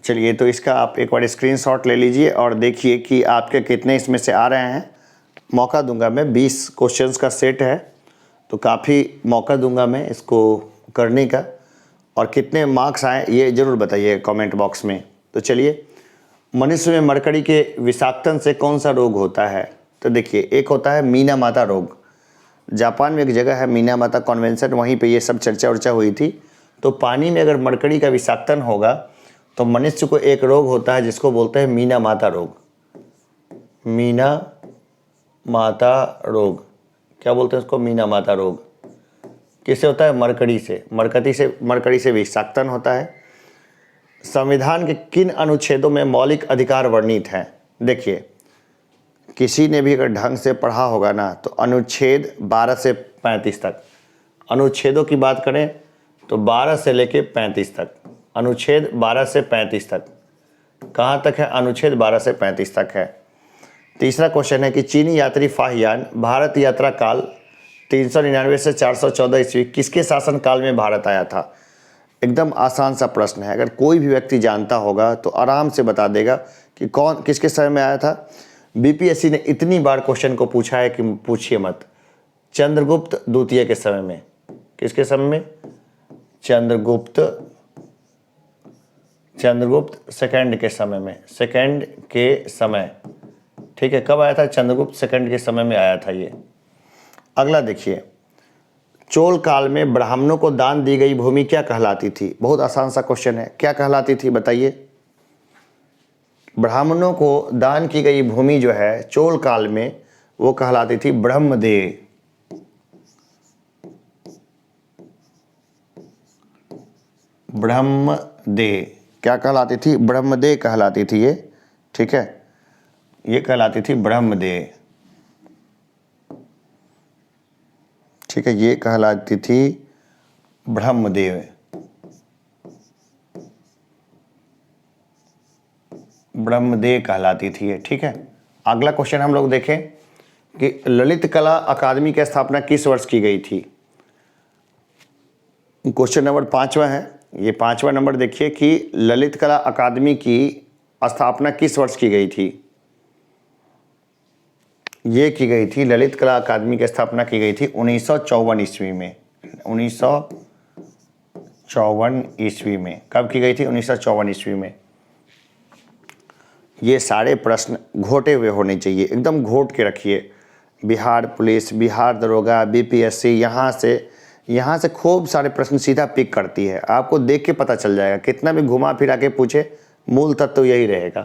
चलिए, तो इसका आप एक बार स्क्रीनशॉट ले लीजिए और देखिए कि आपके कितने इसमें से आ रहे हैं। मौका दूंगा मैं, 20 क्वेश्चंस का सेट है, तो काफ़ी मौका दूंगा मैं इसको करने का। और कितने मार्क्स आए ये ज़रूर बताइए कमेंट बॉक्स में। तो चलिए, मनुष्य में मरकरी के विषाक्तन से कौन सा रोग होता है? तो देखिए, एक होता है मीना माता रोग। जापान में एक जगह है मीना माता कॉन्वेंशन, वहीं पे ये सब चर्चा वर्चा हुई थी। तो पानी में अगर मरकरी का विषाक्तन होगा तो मनुष्य को एक रोग होता है जिसको बोलते हैं मीना माता रोग। मीना माता रोग, क्या बोलते हैं उसको? मीना माता रोग। किससे होता है? मरकरी से। मरकरी से विषाक्तन होता है। संविधान के किन अनुच्छेदों में मौलिक अधिकार वर्णित हैं? देखिए, किसी ने भी अगर ढंग से पढ़ा होगा ना तो अनुच्छेद 12 से 35 तक, अनुच्छेदों की बात करें तो 12 से लेके 35 तक, अनुच्छेद 12 से 35 तक। कहाँ तक है? अनुच्छेद 12 से 35 तक है। तीसरा क्वेश्चन है कि चीनी यात्री फाहियान भारत यात्रा काल 399 से 414 ईस्वी किसके शासन काल में भारत आया था? एकदम आसान सा प्रश्न है, अगर कोई भी व्यक्ति जानता होगा तो आराम से बता देगा कि कौन किसके समय में आया था। बीपीएससी ने इतनी बार क्वेश्चन को पूछा है कि पूछिए मत। चंद्रगुप्त द्वितीय के समय में। किसके समय में? चंद्रगुप्त सेकंड के समय में। सेकंड के समय, ठीक है। कब आया था? चंद्रगुप्त सेकंड के समय में आया था ये। अगला देखिए, चोल काल में ब्राह्मणों को दान दी गई भूमि क्या कहलाती थी? बहुत आसान सा क्वेश्चन है, क्या कहलाती थी बताइए? ब्राह्मणों को दान की गई भूमि जो है चोल काल में वो कहलाती थी ब्रह्मदेय। ब्रह्मदेय क्या कहलाती थी? ब्रह्मदेय कहलाती थी ये, ठीक है। ये कहलाती थी ब्रह्मदेय, ठीक है। ये कहलाती थी ब्रह्मदेव, ब्रह्मदेव कहलाती थी ये, ठीक है। अगला क्वेश्चन हम लोग देखें कि ललित कला अकादमी की स्थापना किस वर्ष की गई थी? क्वेश्चन नंबर 5वां है। ये 5वां नंबर देखिए कि ललित कला अकादमी की स्थापना किस वर्ष की गई थी? ये की गई थी, ललित कला अकादमी की स्थापना की गई थी 1954 ईस्वी में। 1954 ईस्वी में। कब की गई थी? 1954 ईस्वी में। ये सारे प्रश्न घोटे हुए होने चाहिए, एकदम घोट के रखिए। बिहार पुलिस, बिहार दरोगा, बीपीएससी, यहाँ से खूब सारे प्रश्न सीधा पिक करती है। आपको देख के पता चल जाएगा, कितना भी घुमा फिरा के पूछे मूल तत्व तो यही रहेगा।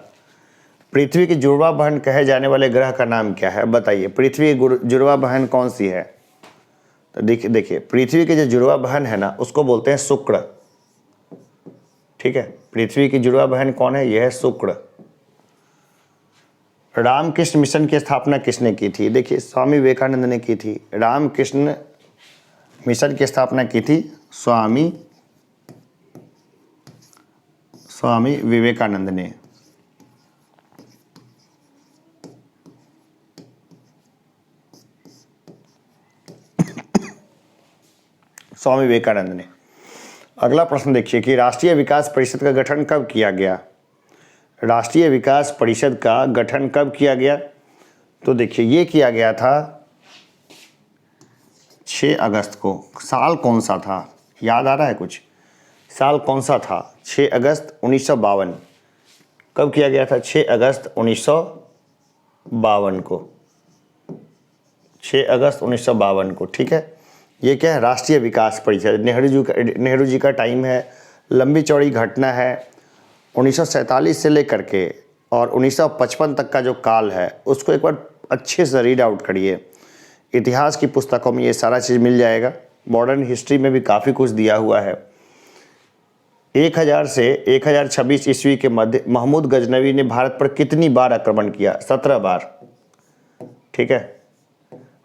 पृथ्वी की जुड़वा बहन कहे जाने वाले ग्रह का नाम क्या है? बताइए, पृथ्वी की जुड़वा बहन कौन सी है? तो देखिए, पृथ्वी की जो जुड़वा बहन है ना उसको बोलते हैं शुक्र, ठीक है। पृथ्वी की जुड़वा बहन कौन है? यह है शुक्र। रामकृष्ण मिशन की स्थापना किसने की थी? देखिए, स्वामी विवेकानंद ने की थी। रामकृष्ण मिशन की स्थापना की थी स्वामी विवेकानंद ने। स्वामी विवेकानंद ने। अगला प्रश्न देखिए कि राष्ट्रीय विकास परिषद का गठन कब किया गया? राष्ट्रीय विकास परिषद का गठन कब किया गया? तो देखिए, ये किया गया था 6 अगस्त को। साल कौन सा था? याद आ रहा है कुछ? साल कौन सा था? 6 अगस्त 1952। कब किया गया था? 6 अगस्त 1952 को। 6 अगस्त 1952 को, ठीक है। ये क्या है? राष्ट्रीय विकास परिषद। नेहरू जी का टाइम है, लंबी चौड़ी घटना है। 1947 से लेकर के और 1955 तक का जो काल है उसको एक बार अच्छे से रीड आउट करिए। इतिहास की पुस्तकों में ये सारा चीज़ मिल जाएगा। मॉडर्न हिस्ट्री में भी काफ़ी कुछ दिया हुआ है। 1000 से 1026 ईस्वी के मध्य महमूद गजनवी ने भारत पर कितनी बार आक्रमण किया? 17 बार, ठीक है।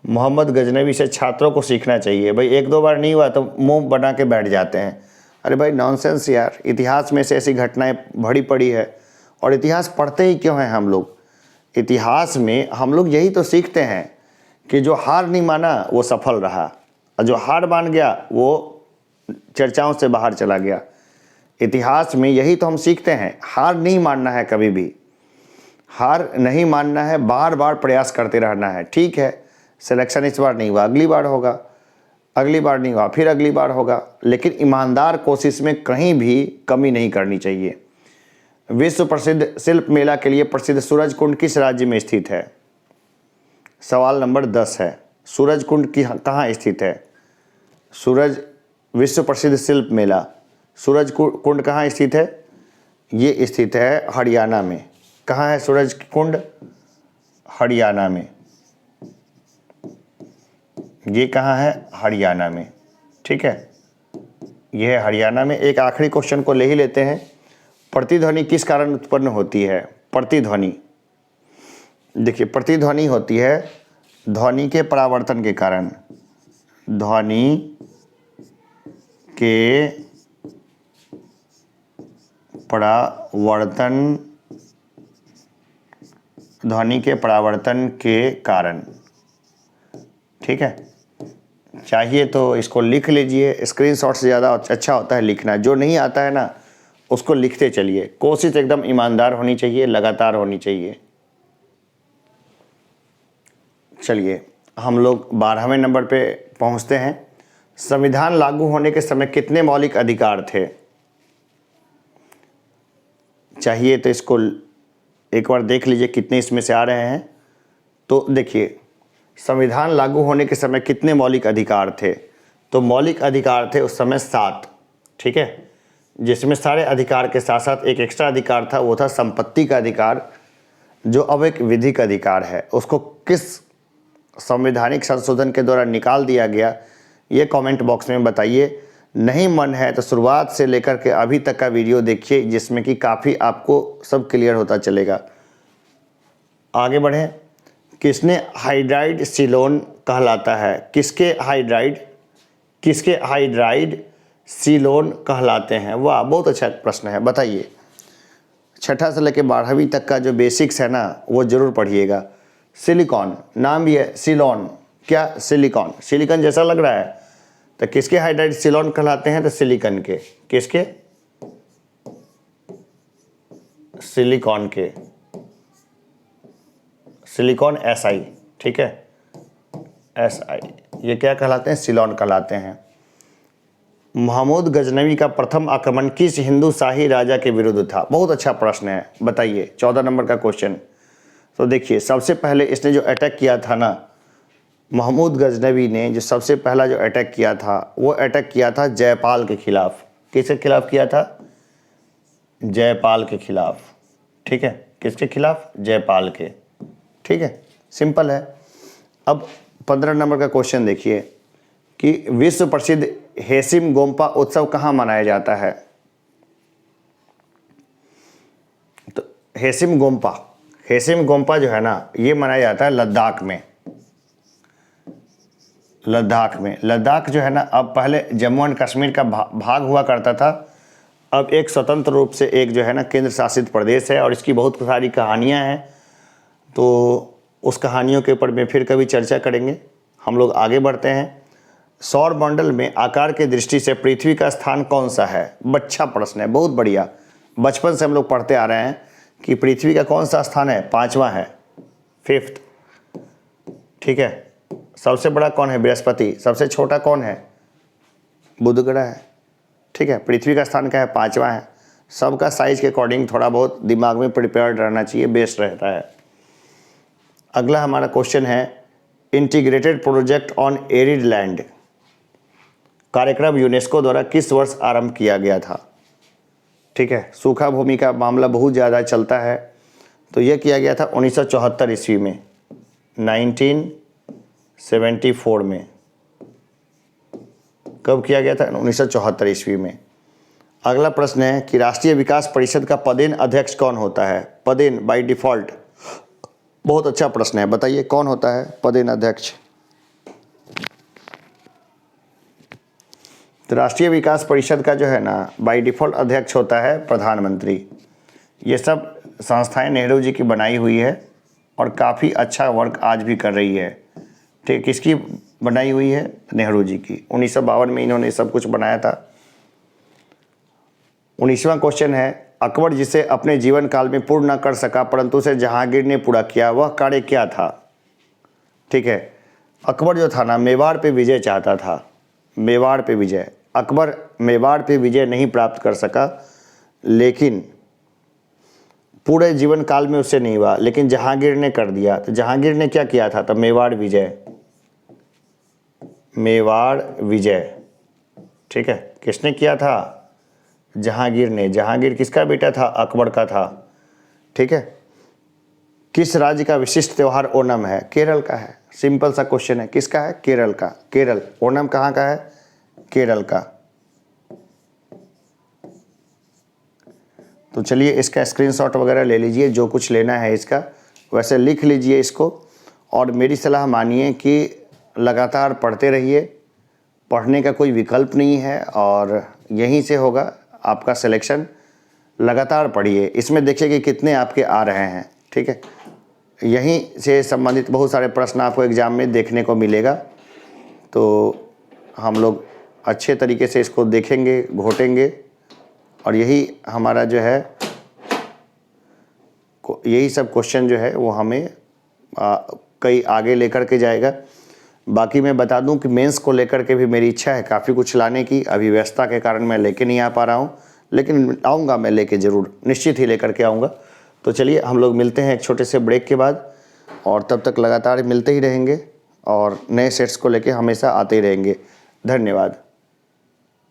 मोहम्मद गजनवी से छात्रों को सीखना चाहिए। भाई, 1-2 बार नहीं हुआ तो मुंह बना के बैठ जाते हैं। अरे भाई, नॉनसेंस यार। इतिहास में से ऐसी घटनाएं भरी पड़ी है और इतिहास पढ़ते ही क्यों हैं हम लोग? इतिहास में हम लोग यही तो सीखते हैं कि जो हार नहीं माना वो सफल रहा और जो हार मान गया वो चर्चाओं से बाहर चला गया। इतिहास में यही तो हम सीखते हैं, हार नहीं मानना है, कभी भी हार नहीं मानना है, बार बार प्रयास करते रहना है। ठीक है, सिलेक्शन इस बार नहीं हुआ, अगली बार होगा, अगली बार नहीं हुआ, फिर अगली बार होगा, लेकिन ईमानदार कोशिश में कहीं भी कमी नहीं करनी चाहिए। विश्व प्रसिद्ध शिल्प मेला के लिए प्रसिद्ध सूरज कुंड किस राज्य में स्थित है? सवाल नंबर 10 है, सूरज कुंड की कहाँ स्थित है? विश्व प्रसिद्ध शिल्प मेला सूरज कुंड कहाँ स्थित है? ये स्थित है हरियाणा में। कहाँ है सूरज कुंड? हरियाणा में। ये कहाँ है? हरियाणा में। ठीक है, ये है हरियाणा में। एक आखिरी क्वेश्चन को ले ही लेते हैं। प्रतिध्वनि किस कारण उत्पन्न होती है? प्रतिध्वनि, देखिए प्रतिध्वनि होती है ध्वनि के परावर्तन के कारण। ध्वनि के परावर्तन, ध्वनि के परावर्तन के कारण। ठीक है, चाहिए तो इसको लिख लीजिए, स्क्रीनशॉट से ज़्यादा अच्छा होता है लिखना। जो नहीं आता है ना उसको लिखते चलिए। कोशिश एकदम ईमानदार होनी चाहिए, लगातार होनी चाहिए। चलिए हम लोग 12वें नंबर पे पहुंचते हैं। संविधान लागू होने के समय कितने मौलिक अधिकार थे? चाहिए तो इसको एक बार देख लीजिए कितने इसमें से आ रहे हैं। तो देखिए संविधान लागू होने के समय कितने मौलिक अधिकार थे? तो मौलिक अधिकार थे उस समय 7। ठीक है, जिसमें सारे अधिकार के साथ साथ एक एक्स्ट्रा अधिकार था, वो था संपत्ति का अधिकार, जो अब एक विधिक अधिकार है। उसको किस संवैधानिक संशोधन के द्वारा निकाल दिया गया, ये कमेंट बॉक्स में बताइए। नहीं मन है तो शुरुआत से लेकर के अभी तक का वीडियो देखिए, जिसमें कि काफ़ी आपको सब क्लियर होता चलेगा। आगे बढ़ें। किसने हाइड्राइड सिलोन कहलाता है? किसके हाइड्राइड सिलोन कहलाते हैं? वाह, बहुत अच्छा प्रश्न है, बताइए। 6ठा से लेकर 12वीं तक का जो बेसिक्स है ना वो ज़रूर पढ़िएगा। सिलिकॉन नाम भी है, सिलोन क्या? सिलिकॉन, सिलिकॉन जैसा लग रहा है। तो किसके हाइड्राइड सिलोन कहलाते हैं? तो सिलिकॉन के। किसके? सिलिकॉन के, सिलिकॉन SI। ठीक है, SI, ये क्या कहलाते हैं? सिलोन कहलाते हैं। महमूद गजनवी का प्रथम आक्रमण किस हिंदू शाही राजा के विरुद्ध था? बहुत अच्छा प्रश्न है, बताइए। 14 नंबर का क्वेश्चन। तो देखिए सबसे पहले इसने जो अटैक किया था ना, महमूद गजनवी ने जो सबसे पहला जो अटैक किया था, वो अटैक किया था जयपाल के खिलाफ। किसके खिलाफ किया था? जयपाल के खिलाफ। ठीक है, किसके खिलाफ? जयपाल के। ठीक है, सिंपल है। अब 15 नंबर का क्वेश्चन देखिए कि विश्व प्रसिद्ध हेसिम गोम्पा उत्सव कहाँ मनाया जाता है? तो हेसिम गोम्पा जो है ना, ये मनाया जाता है लद्दाख में। लद्दाख जो है ना, अब पहले जम्मू एंड कश्मीर का भाग हुआ करता था, अब एक स्वतंत्र रूप से एक जो है ना केंद्र शासित प्रदेश है, और इसकी बहुत सारी कहानियाँ हैं। तो उस कहानियों के ऊपर में फिर कभी चर्चा करेंगे। हम लोग आगे बढ़ते हैं। सौर मंडल में आकार की दृष्टि से पृथ्वी का स्थान कौन सा है? अच्छा प्रश्न है, बहुत बढ़िया। बचपन से हम लोग पढ़ते आ रहे हैं कि पृथ्वी का कौन सा स्थान है? 5वां है, 5th। ठीक है, सबसे बड़ा कौन है? बृहस्पति। सबसे छोटा कौन है? बुध ग्रह है। ठीक है, पृथ्वी का स्थान क्या है? 5वां है। सबका साइज के अकॉर्डिंग थोड़ा बहुत दिमाग में प्रिपेयर्ड रहना चाहिए, बेस्ट रहता है। अगला हमारा क्वेश्चन है, integrated project on arid land कार्यक्रम यूनेस्को द्वारा किस वर्ष आरंभ किया गया था? ठीक है, सूखा भूमि का मामला बहुत ज़्यादा चलता है, तो यह किया गया था 1974 ईस्वी में, 1974 में। कब किया गया था? 1974 ईस्वी में। अगला प्रश्न है कि राष्ट्रीय विकास परिषद का पदेन अध्यक्ष कौन होता है? पदेन बाय डिफॉल्ट। बहुत अच्छा प्रश्न है, बताइए कौन होता है पदेन अध्यक्ष? तो राष्ट्रीय विकास परिषद का जो है ना बाय डिफ़ॉल्ट अध्यक्ष होता है प्रधानमंत्री। ये सब संस्थाएं नेहरू जी की बनाई हुई है और काफ़ी अच्छा वर्क आज भी कर रही है। ठीक, किसकी बनाई हुई है? नेहरू जी की। 1952 में इन्होंने सब कुछ बनाया था। 19वां क्वेश्चन है, अकबर जिसे अपने जीवन काल में पूर्ण न कर सका परंतु उसे जहांगीर ने पूरा किया, वह कार्य क्या था? ठीक है, अकबर जो था ना, मेवाड़ पे विजय चाहता था, मेवाड़ पे विजय। अकबर मेवाड़ पे विजय नहीं प्राप्त कर सका, लेकिन पूरे जीवन काल में उससे नहीं हुआ, लेकिन जहांगीर ने कर दिया। तो जहांगीर ने क्या किया था? तो मेवाड़ विजय, मेवाड़ विजय। ठीक है, किसने किया था? जहांगीर ने। जहांगीर किसका बेटा था? अकबर का था। ठीक है, किस राज्य का विशिष्ट त्यौहार ओणम है? केरल का है। सिंपल सा क्वेश्चन है, किसका है? केरल का। केरल। ओणम कहाँ का है? केरल का। तो चलिए इसका स्क्रीनशॉट वगैरह ले लीजिए, जो कुछ लेना है इसका, वैसे लिख लीजिए इसको, और मेरी सलाह मानिए कि लगातार पढ़ते रहिए, पढ़ने का कोई विकल्प नहीं है और यहीं से होगा आपका सिलेक्शन। लगातार पढ़िए, इसमें देखिए कि कितने आपके आ रहे हैं। ठीक है, यहीं से संबंधित बहुत सारे प्रश्न आपको एग्ज़ाम में देखने को मिलेगा, तो हम लोग अच्छे तरीके से इसको देखेंगे, घोटेंगे, और यही हमारा जो है, यही सब क्वेश्चन जो है वो हमें कई आगे लेकर के जाएगा। बाकी मैं बता दूं कि मेंस को लेकर के भी मेरी इच्छा है काफ़ी कुछ लाने की, अभी व्यस्तता के कारण मैं लेके नहीं आ पा रहा हूं, लेकिन आऊँगा, मैं लेके ज़रूर, निश्चित ही लेकर के आऊँगा। तो चलिए हम लोग मिलते हैं एक छोटे से ब्रेक के बाद, और तब तक लगातार मिलते ही रहेंगे और नए सेट्स को लेके हमेशा आते ही रहेंगे। धन्यवाद।